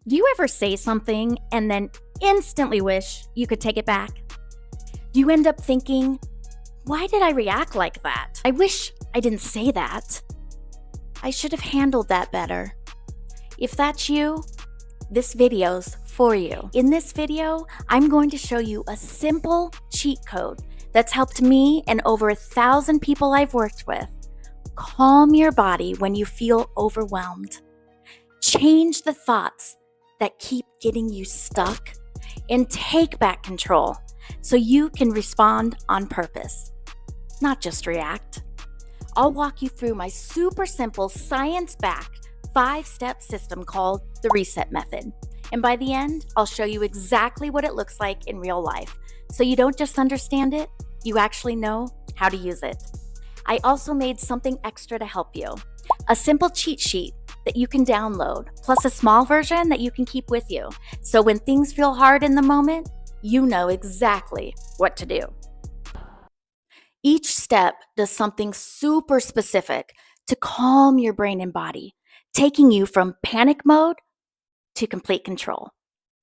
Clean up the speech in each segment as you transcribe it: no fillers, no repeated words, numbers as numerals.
Do you ever say something and then instantly wish you could take it back? Do you end up thinking, why did I react like that? I wish I didn't say that. I should have handled that better. If that's you, this video's for you. In this video, I'm going to show you a simple cheat code that's helped me and over 1,000 people I've worked with calm your body when you feel overwhelmed. Change the thoughts that keep getting you stuck and take back control so you can respond on purpose, not just react. I'll walk you through my super simple science-backed 5-step system called the R.E.S.E.T method. And by the end, I'll show you exactly what it looks like in real life. So you don't just understand it, you actually know how to use it. I also made something extra to help you. A simple cheat sheet that you can download, plus a small version that you can keep with you. So when things feel hard in the moment, you know exactly what to do. Each step does something super specific to calm your brain and body, taking you from panic mode to complete control.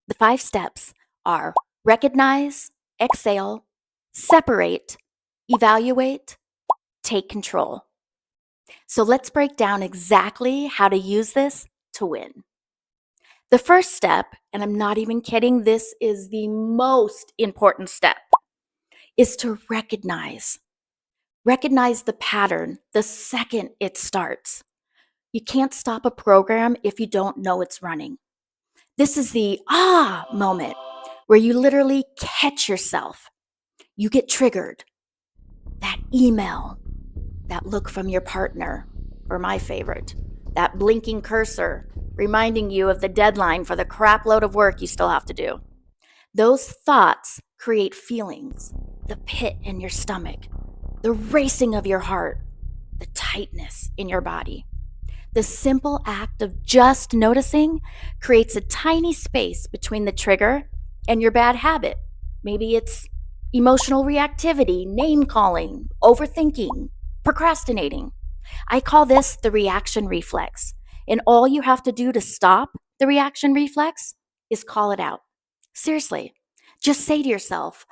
The 5 steps are recognize, exhale, separate, evaluate, take control. So let's break down exactly how to use this to win. The first step, and I'm not even kidding, this is the most important step, is to recognize. Recognize the pattern the second it starts. You can't stop a program if you don't know it's running. This is the moment where you literally catch yourself. You get triggered. That email, that look from your partner, or my favorite, that blinking cursor reminding you of the deadline for the crap load of work you still have to do. Those thoughts create feelings, the pit in your stomach, the racing of your heart, the tightness in your body. The simple act of just noticing creates a tiny space between the trigger and your bad habit. Maybe it's emotional reactivity, name calling, overthinking, procrastinating. I call this the reaction reflex. And all you have to do to stop the reaction reflex is call it out. Seriously, just say to yourself,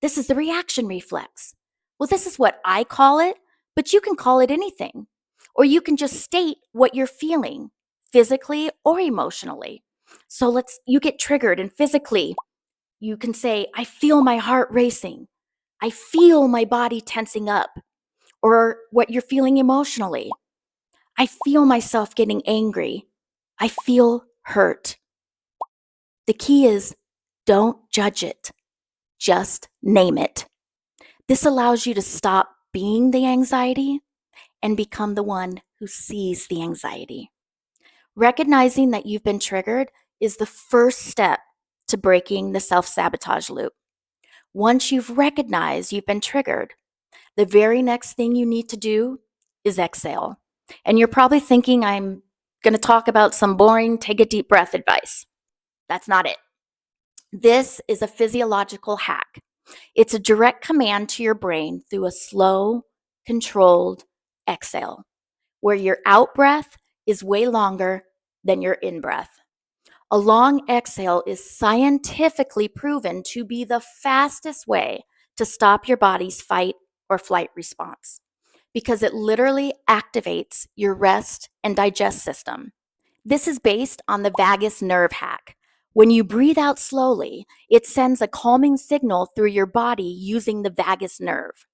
this is the reaction reflex. Well, this is what I call it, but you can call it anything. Or you can just state what you're feeling, physically or emotionally. So you get triggered, and physically, you can say, I feel my heart racing. I feel my body tensing up. Or what you're feeling emotionally. I feel myself getting angry. I feel hurt. The key is don't judge it. Just name it. This allows you to stop being the anxiety and become the one who sees the anxiety. Recognizing that you've been triggered is the first step to breaking the self-sabotage loop. Once you've recognized you've been triggered, the very next thing you need to do is exhale. And you're probably thinking I'm going to talk about some boring take a deep breath advice. That's not it. This is a physiological hack. It's a direct command to your brain through a slow, controlled exhale, where your out breath is way longer than your in breath. A long exhale is scientifically proven to be the fastest way to stop your body's fight or flight response because it literally activates your rest and digest system. This is based on the vagus nerve hack. When you breathe out slowly, it sends a calming signal through your body using the vagus nerve.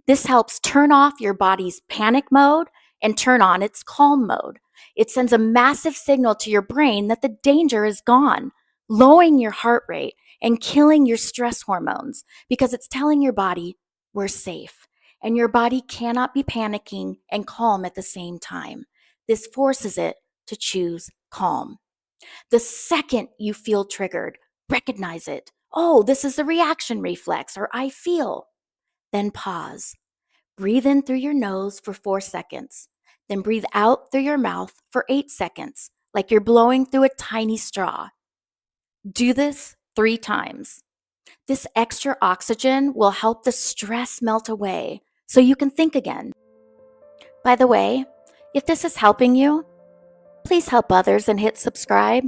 This helps turn off your body's panic mode and turn on its calm mode. It sends a massive signal to your brain that the danger is gone, lowering your heart rate and killing your stress hormones because it's telling your body we're safe. And your body cannot be panicking and calm at the same time. This forces it to choose calm. The second you feel triggered, recognize it. This is a reaction reflex, or I feel. Then pause. Breathe in through your nose for 4 seconds. Then breathe out through your mouth for 8 seconds, like you're blowing through a tiny straw. Do this 3 times. This extra oxygen will help the stress melt away so you can think again. By the way, if this is helping you, please help others and hit subscribe.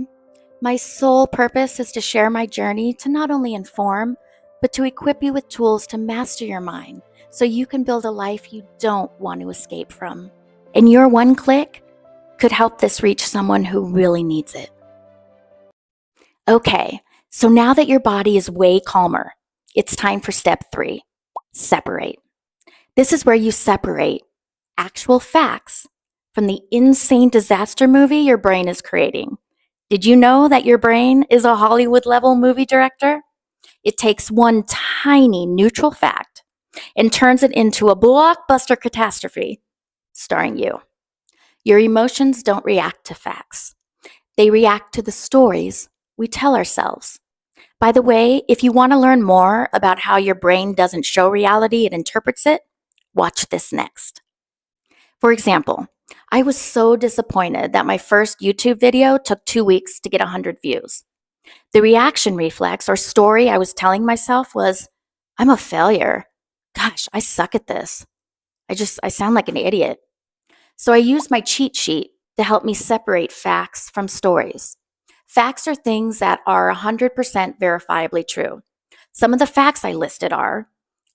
My sole purpose is to share my journey to not only inform, but to equip you with tools to master your mind so you can build a life you don't want to escape from. And your one click could help this reach someone who really needs it. Okay, so now that your body is way calmer, it's time for step 3, separate. This is where you separate actual facts from the insane disaster movie your brain is creating. Did you know that your brain is a Hollywood-level movie director? It takes one tiny neutral fact and turns it into a blockbuster catastrophe starring you. Your emotions don't react to facts. They react to the stories we tell ourselves. By the way, if you want to learn more about how your brain doesn't show reality, it interprets it, watch this next. For example, I was so disappointed that my first YouTube video took 2 weeks to get 100 views. The reaction reflex or story I was telling myself was, I'm a failure. Gosh, I suck at this. I sound like an idiot. So I used my cheat sheet to help me separate facts from stories. Facts are things that are 100% verifiably true. Some of the facts I listed are,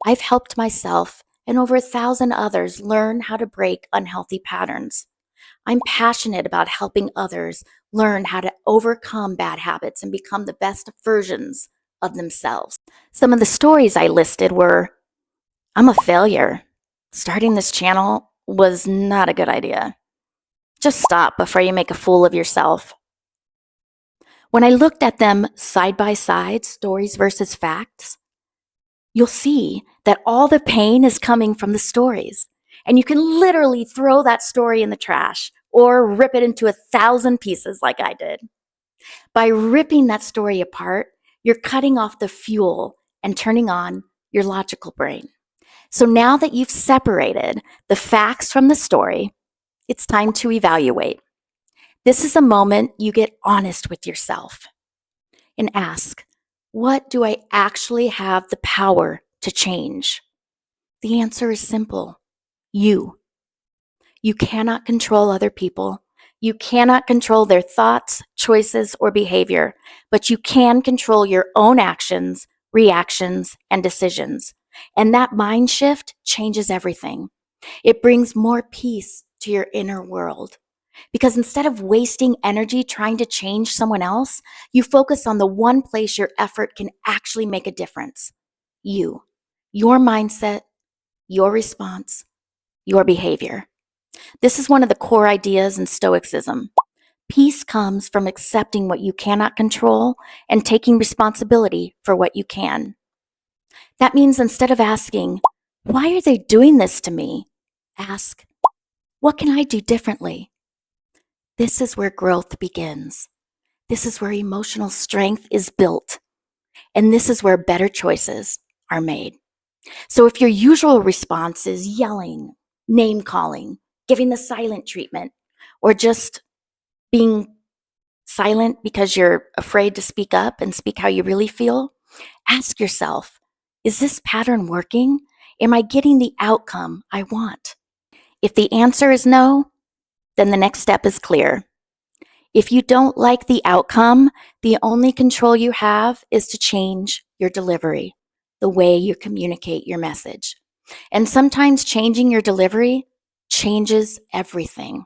I've helped myself and over 1,000 others learn how to break unhealthy patterns. I'm passionate about helping others learn how to overcome bad habits and become the best versions of themselves. Some of the stories I listed were, I'm a failure. Starting this channel was not a good idea. Just stop before you make a fool of yourself. When I looked at them side by side, stories versus facts, you'll see that all the pain is coming from the stories. And you can literally throw that story in the trash or rip it into 1,000 pieces like I did. By ripping that story apart, you're cutting off the fuel and turning on your logical brain. So now that you've separated the facts from the story, it's time to evaluate. This is a moment you get honest with yourself and ask, what do I actually have the power to change? The answer is simple. You. You cannot control other people. You cannot control their thoughts, choices, or behavior, but you can control your own actions, reactions, and decisions. And that mind shift changes everything. It brings more peace to your inner world. Because instead of wasting energy trying to change someone else, you focus on the one place your effort can actually make a difference. You, your mindset, your response, your behavior. This is one of the core ideas in Stoicism. Peace comes from accepting what you cannot control and taking responsibility for what you can. That means instead of asking, why are they doing this to me? Ask, what can I do differently? This is where growth begins. This is where emotional strength is built. And this is where better choices are made. So if your usual response is yelling, name calling, giving the silent treatment, or just being silent because you're afraid to speak up and speak how you really feel, ask yourself, is this pattern working? Am I getting the outcome I want? If the answer is no, then the next step is clear. If you don't like the outcome, the only control you have is to change your delivery, the way you communicate your message. And sometimes changing your delivery changes everything.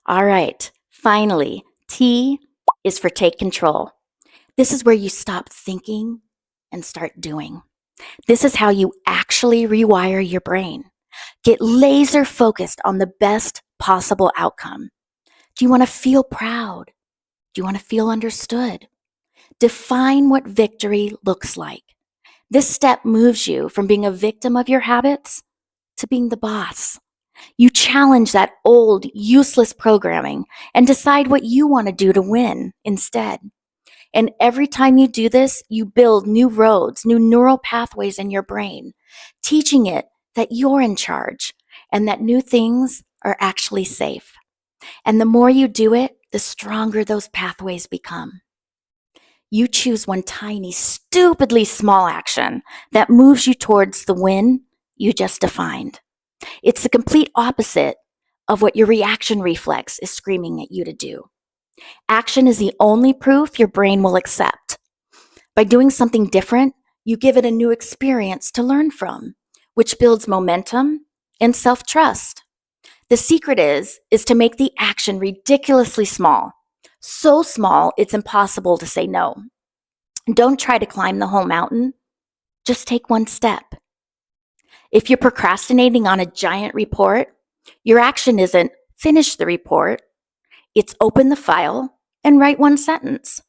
All right, finally, T is for take control. This is where you stop thinking and start doing. This is how you actually rewire your brain. Get laser focused on the best possible outcome. Do you want to feel proud? Do you want to feel understood? Define what victory looks like. This step moves you from being a victim of your habits to being the boss. You challenge that old, useless programming and decide what you want to do to win instead. And every time you do this, you build new roads, new neural pathways in your brain, teaching it that you're in charge and that new things are actually safe. And the more you do it, the stronger those pathways become. You choose one tiny, stupidly small action that moves you towards the win you just defined. It's the complete opposite of what your reaction reflex is screaming at you to do. Action is the only proof your brain will accept. By doing something different, you give it a new experience to learn from, which builds momentum and self-trust. The secret is to make the action ridiculously small. So small, it's impossible to say no. Don't try to climb the whole mountain. Just take one step. If you're procrastinating on a giant report, your action isn't finish the report. It's open the file and write one sentence.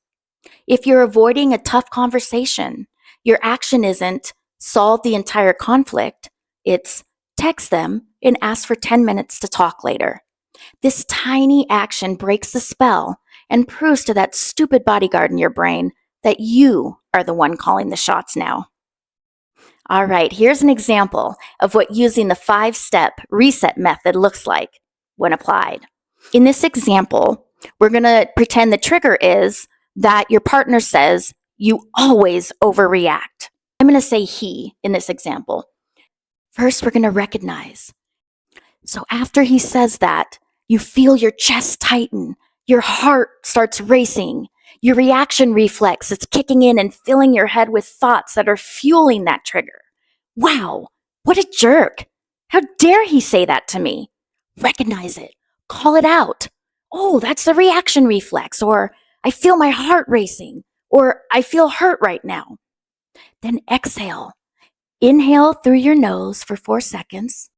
If you're avoiding a tough conversation, your action isn't solve the entire conflict. It's text them and ask for 10 minutes to talk later. This tiny action breaks the spell and proves to that stupid bodyguard in your brain that you are the one calling the shots now. All right, here's an example of what using the 5-step reset method looks like when applied. In this example, we're going to pretend the trigger is that your partner says you always overreact. I'm going to say he in this example. First, we're going to recognize. So after he says that, you feel your chest tighten, your heart starts racing, your reaction reflex is kicking in and filling your head with thoughts that are fueling that trigger. Wow, what a jerk. How dare he say that to me? Recognize it. Call it out. Oh, that's the reaction reflex. Or I feel my heart racing. Or I feel hurt right now. Then exhale. Inhale through your nose for 4 seconds.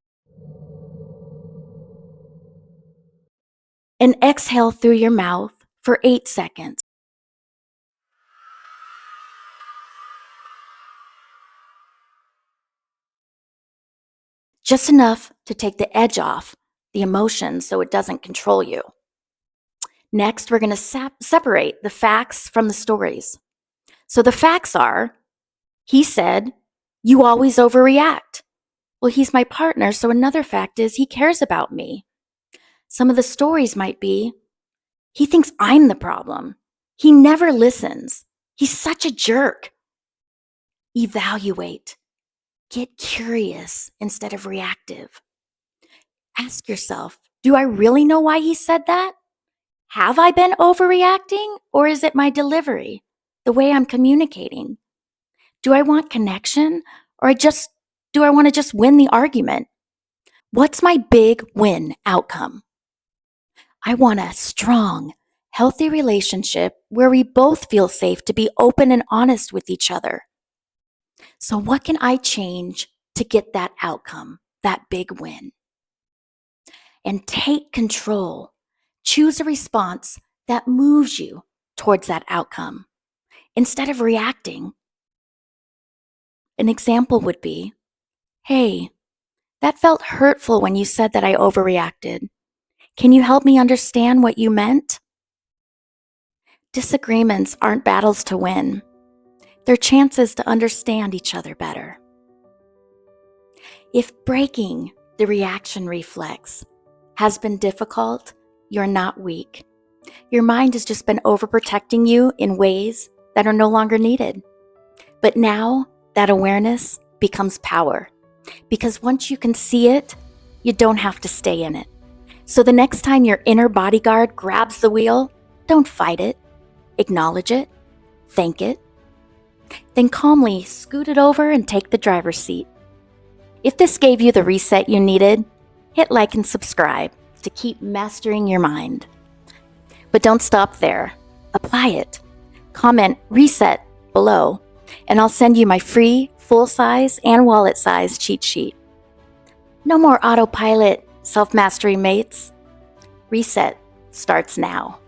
And exhale through your mouth for 8 seconds. Just enough to take the edge off the emotion so it doesn't control you. Next, we're going to separate the facts from the stories. So the facts are, he said, you always overreact. Well, he's my partner, so another fact is he cares about me. Some of the stories might be, he thinks I'm the problem. He never listens. He's such a jerk. Evaluate. Get curious instead of reactive. Ask yourself, do I really know why he said that? Have I been overreacting, or is it my delivery, the way I'm communicating? Do I want connection, or do I want to just win the argument? What's my big win outcome? I want a strong, healthy relationship where we both feel safe to be open and honest with each other. So what can I change to get that outcome, that big win? And take control. Choose a response that moves you towards that outcome. Instead of reacting, an example would be, hey, that felt hurtful when you said that I overreacted. Can you help me understand what you meant? Disagreements aren't battles to win. They're chances to understand each other better. If breaking the reaction reflex has been difficult, you're not weak. Your mind has just been overprotecting you in ways that are no longer needed. But now that awareness becomes power, because once you can see it, you don't have to stay in it. So the next time your inner bodyguard grabs the wheel, don't fight it. Acknowledge it. Thank it. Then calmly scoot it over and take the driver's seat. If this gave you the reset you needed, hit like and subscribe to keep mastering your mind. But don't stop there. Apply it. Comment reset below, and I'll send you my free full-size and wallet-size cheat sheet. No more autopilot self-mastery mates. Reset starts now.